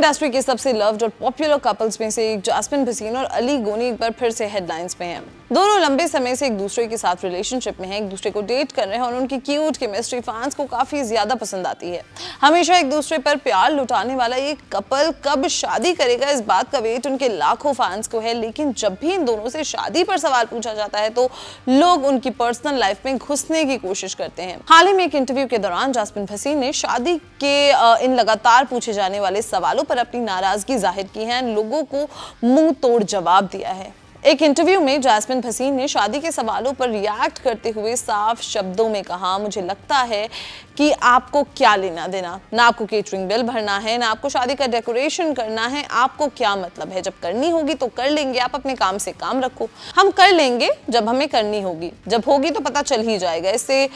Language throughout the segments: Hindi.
इंडस्ट्री के सबसे लव्ड और पॉपुलर कपल्स में से एक जास्मिन भसीन और अली गोनी एक बार फिर से हेडलाइंस में हैं। दोनों लंबे समय से एक दूसरे के साथ रिलेशनशिप में हैं, एक दूसरे को डेट कर रहे हैं और उनकी क्यूट केमिस्ट्री फैंस को काफी ज्यादा पसंद आती है। हमेशा एक दूसरे पर प्यार लुटाने वाला ये कपल कब शादी करेगा, इस बात का वेट उनके लाखों फैंस को है। लेकिन जब भी इन दोनों से शादी पर सवाल पूछा जाता है तो लोग उनकी पर्सनल लाइफ में घुसने की कोशिश करते हैं। हाल ही में एक इंटरव्यू के दौरान जास्मिन भसीन ने शादी के इन लगातार पूछे जाने वाले सवालों पर अपनी नाराजगी जाहिर की है, लोगों को मुंह तोड़ जवाब दिया है। एक इंटरव्यू में जास्मिन भसीन ने शादी के सवालों पर रिएक्ट करते हुए साफ शब्दों में कहा, मुझे लगता है कि आपको क्या लेना देना, ना आपको केटरिंग बिल भरना है, ना आपको शादी का डेकोरेशन करना है, आपको क्या मतलब है। जब करनी होगी तो कर लेंगे, आप अपने काम से काम रखो, हम कर लेंगे जब हमें करनी होगी, जब होगी तो पता चल ही जाएगा। इससे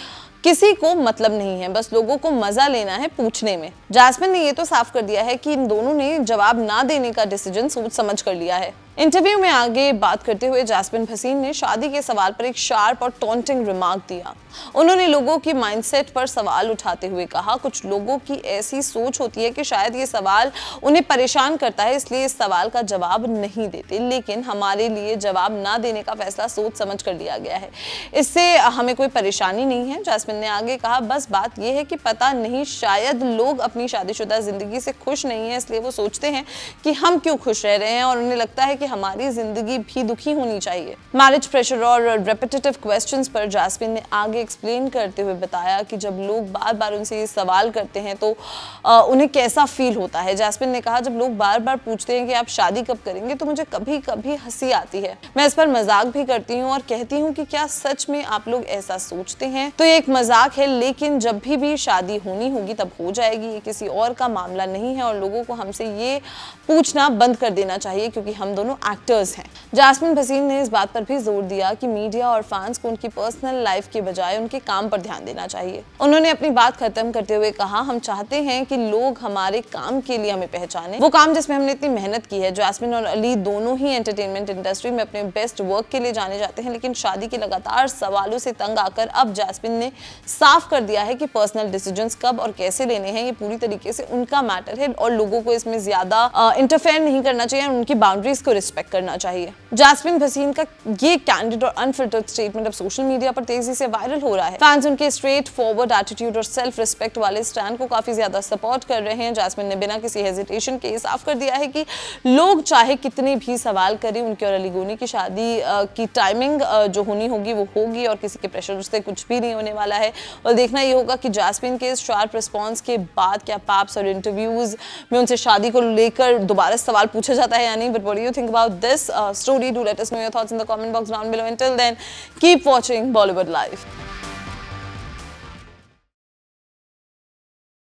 किसी को मतलब नहीं है, बस लोगों को मजा लेना है पूछने में। जास्मिन ने ये तो साफ कर दिया है कि इन दोनों ने जवाब ना देने का डिसीजन सोच समझ कर लिया है। इंटरव्यू में आगे बात करते हुए जास्मिन भसीन ने शादी के सवाल पर एक शार्प और टॉन्टिंग रिमार्क दिया। उन्होंने लोगों की माइंडसेट पर सवाल उठाते हुए कहा, कुछ लोगों की ऐसी सोच होती है कि शायद ये सवाल उन्हें परेशान करता है, इसलिए इस सवाल का जवाब नहीं देते, लेकिन हमारे लिए जवाब ना देने का फैसला सोच समझ कर लिया गया है, इससे हमें कोई परेशानी नहीं है। जास्मिन ने आगे कहा, बस बात यह है कि पता नहीं शायद लोग अपनी शादीशुदा जिंदगी से खुश नहीं है, इसलिए वो सोचते हैं कि हम क्यों खुश रह रहे हैं और उन्हें लगता है कि हमारी जिंदगी भी दुखी होनी चाहिए। मैरिज प्रेशर और रेपिटेटिव क्वेश्चंस पर जास्मिन ने आगे एक्सप्लेन करते हुए बताया कि जब लोग बार बार उनसे ये सवाल करते हैं तो उन्हें कैसा फील होता है। जास्मिन ने कहा, जब लोग बार बार पूछते हैं कि आप शादी कब करेंगे तो मुझे कभी कभी हंसी आती है, मैं इस पर मजाक भी करती हूँ और कहती हूँ कि क्या सच में आप लोग ऐसा सोचते हैं, तो ये एक मजाक है, लेकिन जब भी शादी होनी होगी तब हो जाएगी, ये किसी और का मामला नहीं है और लोगों को हमसे ये पूछना बंद कर देना चाहिए क्योंकि हम दोनों एक्टर्स हैं। जास्मिन भसीन ने इस बात पर भी जोर दिया कि मीडिया और फैंस को उनकी पर्सनल लाइफ के बजाय उनके काम पर ध्यान देना चाहिए। उन्होंने अपनी बात खत्म करते हुए कहा, हम चाहते हैं कि लोग हमारे काम के लिए हमें पहचानें, वो काम जिसमें हमने इतनी मेहनत की है। जास्मिन और अली दोनों ही एंटरटेनमेंट इंडस्ट्री में अपने बेस्ट वर्क के लिए जाने जाते हैं, लेकिन शादी के लगातार सवालों से तंग आकर अब जास्मिन ने साफ कर दिया है कि पर्सनल डिसीजंस कब और कैसे लेने हैं ये पूरी तरीके से उनका मैटर है और लोगों को इसमें ज्यादा इंटरफेयर नहीं करना चाहिए, उनकी बाउंड्रीज को रिस्पेक्ट करना चाहिए। जास्मिन भसीन का ये कैंडिड और अनफिल्टर्ड स्टेटमेंट अब सोशल मीडिया पर तेजी से वायरल हो रहा है। फैंस उनके स्ट्रेट फॉरवर्ड एटीट्यूड और सेल्फ रिस्पेक्ट वाले स्टैंड को काफी ज्यादा सपोर्ट कर रहे हैं। जास्मिन ने बिना किसी हेजिटेशन के साफ कर दिया है कि लोग चाहे कितने भी सवाल करें, उनके और अली गोनी की शादी की टाइमिंग जो होनी होगी वो होगी और किसी के प्रेशर से कुछ भी नहीं होने वाला है। और देखना ये होगा कि जास्मिन के इस शार्प रिस्पॉन्स के बाद क्या पैप्स और इंटरव्यूज में उनसे शादी को लेकर दोबारा सवाल पूछा जाता है या नहीं। But what do you think about this story? Do let us know your thoughts in the comment box down below. Until then, keep watching Bollywood Live.